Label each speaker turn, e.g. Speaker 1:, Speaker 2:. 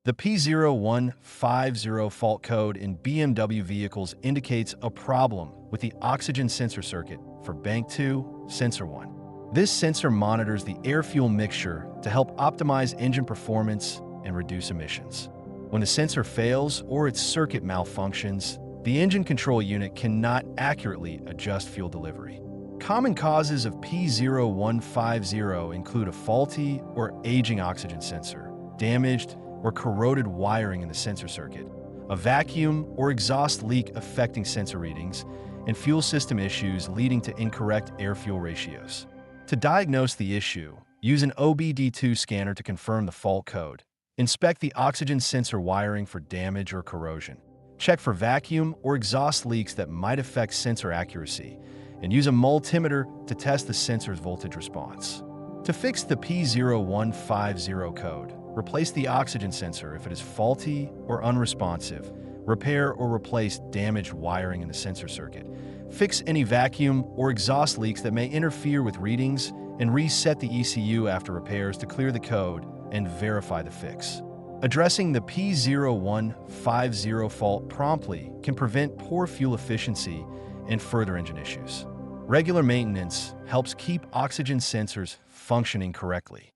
Speaker 1: The P0150 fault code in BMW vehicles indicates a problem with the oxygen sensor circuit for Bank 2, Sensor 1. This sensor monitors the air-fuel mixture to help optimize engine performance and reduce emissions. When the sensor fails or its circuit malfunctions, the engine control unit cannot accurately adjust fuel delivery. Common causes of P0150 include a faulty or aging oxygen sensor, damaged or corroded wiring in the sensor circuit, a vacuum or exhaust leak affecting sensor readings, and fuel system issues leading to incorrect air-fuel ratios. To diagnose the issue, use an OBD2 scanner to confirm the fault code. Inspect the oxygen sensor wiring for damage or corrosion. Check for vacuum or exhaust leaks that might affect sensor accuracy, and use a multimeter to test the sensor's voltage response. To fix the P0150 code, replace the oxygen sensor if it is faulty or unresponsive. Repair or replace damaged wiring in the sensor circuit. Fix any vacuum or exhaust leaks that may interfere with readings, and reset the ECU after repairs to clear the code and verify the fix. Addressing the P0150 fault promptly can prevent poor fuel efficiency and further engine issues. Regular maintenance helps keep oxygen sensors functioning correctly.